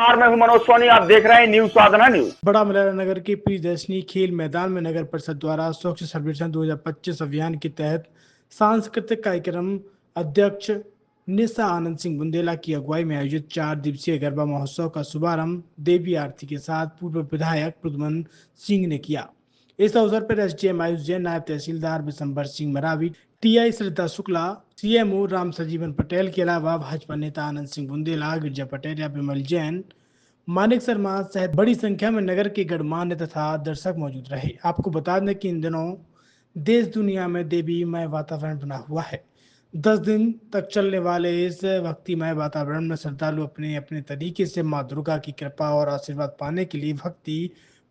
मैं हूं मनोज सोनी। आप देख रहे हैं न्यूज साधना न्यूज। बड़ा मलयाला नगर के प्रियदर्शनी खेल मैदान में नगर परिषद द्वारा स्वच्छ सर्वेक्षण 2025 अभियान के तहत सांस्कृतिक कार्यक्रम अध्यक्ष निशा आनंद सिंह बुंदेला की अगुवाई में आयोजित 4 दिवसीय गरबा महोत्सव का शुभारंभ देवी आरती के साथ पूर्व विधायक प्रद्युम्न सिंह ने किया। इस अवसर पर एसडीएम आयुष जैन, नायब तहसीलदार विशंबर सिंह मरावी, टीआई श्रद्धा शुक्ला, सीएमओ राम सजीवन पटेल के अलावा भाजपा नेता आनंद सिंह बुंदेला, गिरजा पटेल या विमल जैन, मानिक शर्मा सहित बड़ी संख्या में नगर के गणमान्य तथा दर्शक मौजूद रहे। आपको बता दें कि इन दिनों देश दुनिया में देवीमय वातावरण बना हुआ है। 10 दिन तक चलने वाले इस भक्तिमय वातावरण में श्रद्धालु अपने अपने तरीके से मां दुर्गा की कृपा और आशीर्वाद पाने के लिए भक्ति,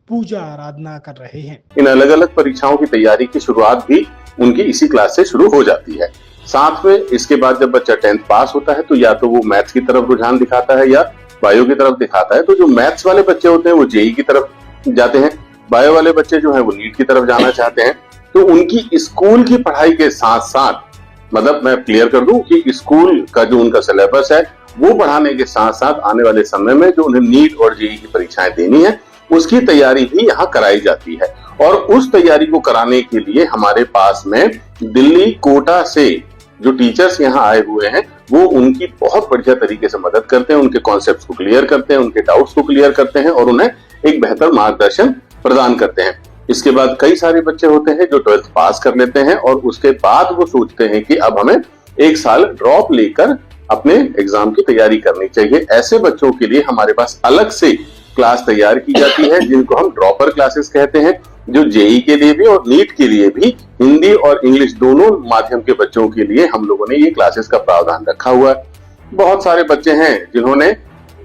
पूजा, आराधना कर रहे हैं। इन अलग अलग परीक्षाओं की तैयारी की शुरुआत भी उनकी इसी क्लास से शुरू हो जाती है। साथ में इसके बाद जब बच्चा 10th पास होता है तो या तो वो मैथ्स की तरफ रुझान दिखाता है या बायो की तरफ दिखाता है। तो जो मैथ्स वाले बच्चे होते हैं वो जेई की तरफ जाते हैं, बायो वाले बच्चे जो है वो नीट की तरफ जाना चाहते हैं। तो उनकी स्कूल की पढ़ाई के साथ साथ, मतलब मैं क्लियर कर दूं कि स्कूल का जो उनका सिलेबस है वो पढ़ाने के साथ साथ आने वाले समय में जो उन्हें नीट और जेई की परीक्षाएं देनी है उसकी तैयारी भी यहाँ कराई जाती है। और उस तैयारी को कराने के लिए हमारे पास में दिल्ली, कोटा से जो टीचर्स यहाँ आए हुए हैं वो उनकी बहुत बढ़िया तरीके से मदद करते हैं, उनके कॉन्सेप्ट्स को क्लियर करते हैं, उनके डाउट्स को क्लियर करते हैं और उन्हें एक बेहतर मार्गदर्शन प्रदान करते हैं। इसके बाद कई सारे बच्चे होते हैं जो 12th पास कर लेते हैं और उसके बाद वो सोचते हैं कि अब हमें 1 साल ड्रॉप लेकर अपने एग्जाम की तैयारी करनी चाहिए। ऐसे बच्चों के लिए हमारे पास अलग से क्लास तैयार की जाती है जिनको हम ड्रॉपर क्लासेस कहते हैं, जो जेई के लिए भी और नीट के लिए भी हिंदी और इंग्लिश दोनों माध्यम के बच्चों के लिए हम लोगों ने ये क्लासेस का प्रावधान रखा हुआ है। बहुत सारे बच्चे हैं जिन्होंने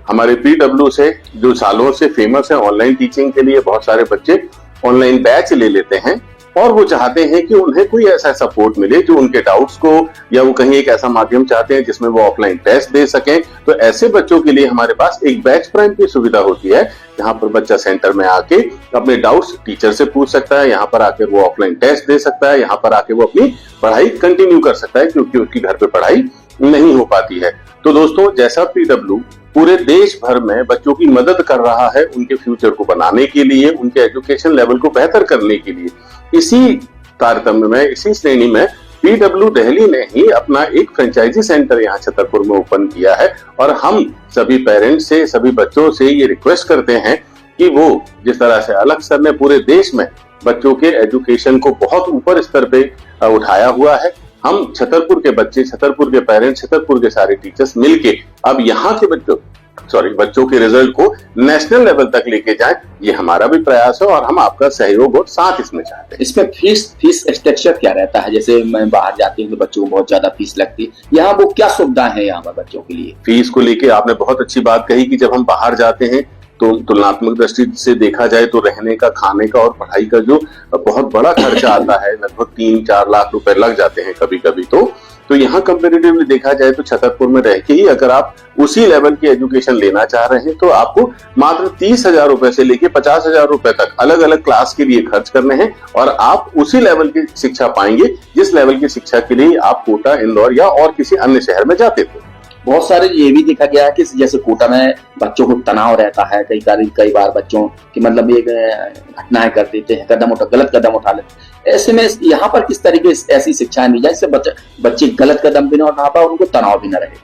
हमारे पीडब्ल्यू से जो सालों से फेमस है ऑनलाइन टीचिंग के लिए, बहुत सारे बच्चे ऑनलाइन बैच ले लेते हैं और वो चाहते हैं कि उन्हें कोई ऐसा सपोर्ट मिले जो उनके डाउट्स को, या वो कहीं एक ऐसा माध्यम चाहते हैं जिसमें वो ऑफलाइन टेस्ट दे सकें। तो ऐसे बच्चों के लिए हमारे पास एक बैच प्राइम की सुविधा होती है जहां पर बच्चा सेंटर में आके अपने डाउट्स टीचर से पूछ सकता है, यहाँ पर आके वो ऑफलाइन टेस्ट दे सकता है, यहाँ पर आके वो अपनी पढ़ाई कंटिन्यू कर सकता है क्योंकि उसकी घर पे पढ़ाई नहीं हो पाती है। तो दोस्तों, जैसा पीडब्ल्यू पूरे देश भर में बच्चों की मदद कर रहा है उनके फ्यूचर को बनाने के लिए, उनके एजुकेशन लेवल को बेहतर करने के लिए, इसी तारतम्य में, इसी श्रेणी में पीडब्ल्यू दिल्ली ने ही अपना एक फ्रेंचाइजी सेंटर यहाँ छतरपुर में ओपन किया है। और हम सभी पेरेंट्स से, सभी बच्चों से ये रिक्वेस्ट करते हैं कि वो जिस तरह से अलग सर ने पूरे देश में बच्चों के एजुकेशन को बहुत ऊपर स्तर पे उठाया हुआ है, हम छतरपुर के बच्चे, छतरपुर के पेरेंट्स, छतरपुर के सारे टीचर्स मिलके अब यहाँ के बच्चों के रिजल्ट को नेशनल लेवल तक लेके जाएं, ये हमारा भी प्रयास है और हम आपका सहयोग और साथ इसमें चाहते हैं। इसमें फीस स्ट्रक्चर क्या रहता है? जैसे मैं बाहर जाती हूँ तो बच्चों को बहुत ज्यादा फीस लगती है, यहाँ वो क्या सुविधा है यहाँ पर बच्चों के लिए? फीस को लेके आपने बहुत अच्छी बात कही कि जब हम बाहर जाते हैं तो तुलनात्मक दृष्टि से देखा जाए तो रहने का, खाने का और पढ़ाई का जो बहुत बड़ा खर्चा आता है, लगभग 3-4 लाख रुपए लग जाते हैं कभी कभी। तो यहाँ कंपेरेटिवली देखा जाए तो छतरपुर में रह के ही अगर आप उसी लेवल की एजुकेशन लेना चाह रहे हैं तो आपको मात्र 30,000 रुपए से लेके 50,000 रुपए तक अलग अलग क्लास के लिए खर्च करने हैं और आप उसी लेवल की शिक्षा पाएंगे जिस लेवल की शिक्षा के लिए आप कोटा, इंदौर या और किसी अन्य शहर में जाते थे। बहुत सारे ये भी देखा गया है कि जैसे कोटा में बच्चों को तनाव रहता है, कई बार बच्चों की मतलब ये घटनाएं कर देते हैं, गलत कदम उठा लेते हैं। ऐसे में यहाँ पर किस तरीके से ऐसी शिक्षाएं दी जाए जिससे बच्चे गलत कदम भी ना उठा पाए, उनको तनाव भी न रहे?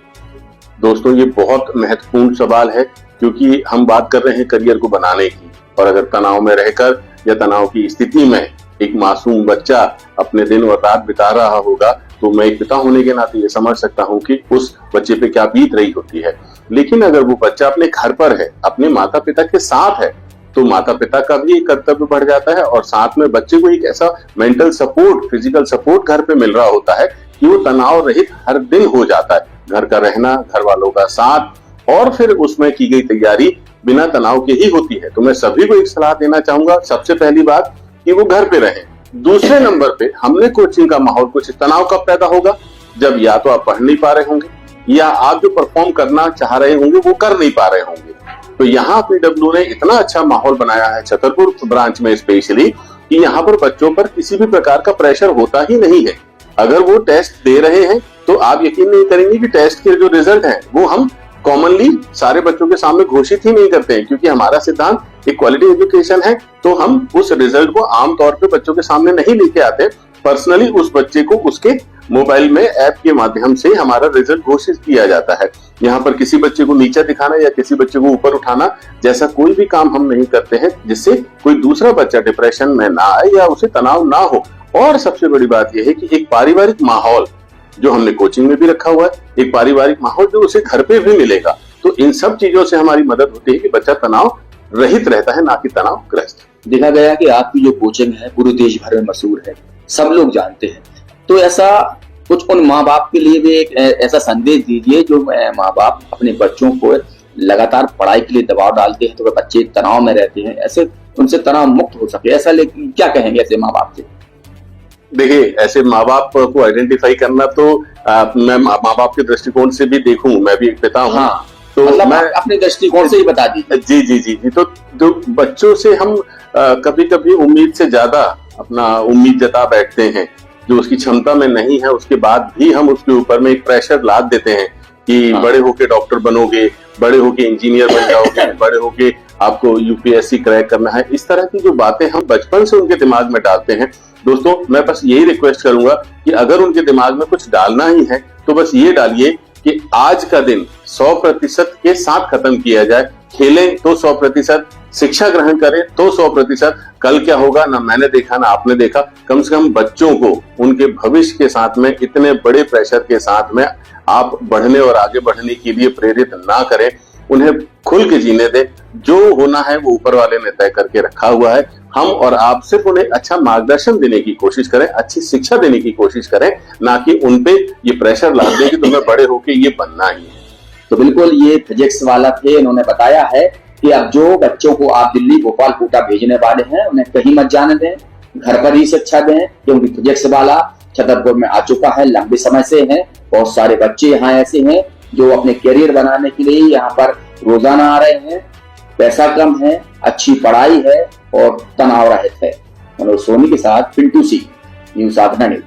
दोस्तों, ये बहुत महत्वपूर्ण सवाल है क्योंकि हम बात कर रहे हैं करियर को बनाने की, और अगर तनाव में रहकर या तनाव की स्थिति में एक मासूम बच्चा अपने दिन और रात बिता रहा होगा तो मैं एक पिता होने के नाते ये समझ सकता हूँ कि उस बच्चे पे क्या बीत रही होती है। लेकिन अगर वो बच्चा अपने घर पर है, अपने माता पिता के साथ है, तो माता पिता का भी एक कर्तव्य बढ़ जाता है और साथ में बच्चे को एक ऐसा मेंटल सपोर्ट, फिजिकल सपोर्ट घर पे मिल रहा होता है कि वो तनाव रहित हर दिन हो जाता है। घर का रहना, घर वालों का साथ और फिर उसमें की गई तैयारी बिना तनाव के ही होती है। तो मैं सभी को एक सलाह देना चाहूंगा, सबसे पहली बात कि वो घर पे रहें। दूसरे नंबर पे हमने कोचिंग का माहौल, कुछ तनाव कब पैदा होगा? जब या तो आप पढ़ नहीं पा रहे होंगे या आप जो परफॉर्म करना चाह रहे होंगे वो कर नहीं पा रहे होंगे। तो यहाँ पीडब्ल्यू ने इतना अच्छा माहौल बनाया है छतरपुर ब्रांच में स्पेशली कि यहाँ पर बच्चों पर किसी भी प्रकार का प्रेशर होता ही नहीं है। अगर वो टेस्ट दे रहे हैं तो आप यकीन नहीं करेंगे कि टेस्ट के जो रिजल्ट हैं वो हम कॉमनली सारे बच्चों के सामने घोषित ही नहीं करते हैं, क्योंकि हमारा सिद्धांत एक क्वालिटी एजुकेशन है। तो हम उस रिजल्ट को आमतौर पे बच्चों के सामने नहीं लेके आते। पर्सनली उस बच्चे को उसके मोबाइल में ऐप के माध्यम से हमारा रिजल्ट घोषित किया जाता है। यहाँ पर किसी बच्चे को नीचा दिखाना या किसी बच्चे को ऊपर उठाना जैसा कोई भी काम हम नहीं करते हैं, जिससे कोई दूसरा बच्चा डिप्रेशन में ना आए या उसे तनाव ना हो। और सबसे बड़ी बात यह है कि एक पारिवारिक माहौल जो हमने कोचिंग में भी रखा हुआ है, एक पारिवारिक माहौल जो उसे घर पे भी मिलेगा। तो इन सब चीजों से हमारी मदद होती है कि बच्चा तनाव रहित रहता है, ना कि तनावग्रस्त। देखा गया कि आपकी जो कोचिंग है पूरे देश भर में मशहूर है, सब लोग जानते हैं। तो ऐसा कुछ उन माँ बाप के लिए भी एक ऐसा संदेश दीजिए जो माँ बाप अपने बच्चों को लगातार पढ़ाई के लिए दबाव डालते हैं, तो वे बच्चे तनाव में रहते हैं, ऐसे उनसे तनाव मुक्त हो सके, ऐसा क्या कहेंगे ऐसे माँ बाप से? देखिए, ऐसे माँ बाप को आइडेंटिफाई करना तो मैं माँ बाप के दृष्टिकोण से भी देखूं, मैं भी एक पिता हूँ। हाँ, तो मतलब मैं अपने दृष्टिकोण से ही बता दीजिए। जी जी जी जी। तो बच्चों से हम कभी कभी उम्मीद से ज्यादा अपना उम्मीद जता बैठते हैं, जो उसकी क्षमता में नहीं है। उसके बाद भी हम उसके ऊपर में एक प्रेशर लाद देते हैं कि बड़े होके डॉक्टर बनोगे, बड़े होके इंजीनियर बन जाओगे, बड़े होके आपको यूपीएससी क्रैक करना है। इस तरह की जो बातें हम बचपन से उनके दिमाग में डालते हैं। दोस्तों, मैं बस यही रिक्वेस्ट करूंगा कि अगर उनके दिमाग में कुछ डालना ही है तो बस ये डालिए कि आज का दिन 100% के साथ खत्म किया जाए। खेलें तो 100%, शिक्षा ग्रहण करें तो 100%। कल क्या होगा ना मैंने देखा ना आपने देखा। कम से कम बच्चों को उनके भविष्य के साथ में इतने बड़े प्रेशर के साथ में आप बढ़ने और आगे बढ़ने के लिए प्रेरित ना करें। उन्हें खुल के जीने दें। जो होना है वो ऊपर वाले ने तय करके रखा हुआ है। हम और आप सिर्फ उन्हें अच्छा मार्गदर्शन देने की कोशिश करें, अच्छी शिक्षा देने की कोशिश करें, ना कि उनपे ये प्रेशर ला दें कि तुम्हें बड़े होके ये बनना ही है। तो बिल्कुल ये फिजिक्स वाला थे, इन्होंने बताया है कि अब जो बच्चों को आप दिल्ली, भोपाल, कोटा भेजने वाले हैं उन्हें कहीं मत जाने दें, घर पर ही शिक्षा दें, क्योंकि फिजिक्स वाला छतरपुर में आ चुका है, लंबे समय से है। बहुत सारे बच्चे यहाँ ऐसे हैं जो अपने करियर बनाने के लिए यहाँ पर रोजाना आ रहे हैं। पैसा कम है, अच्छी पढ़ाई है और तनाव रहित है। मनोज सोनी के साथ पिंटू सिंह, न्यूज़ साधना न्यूज़।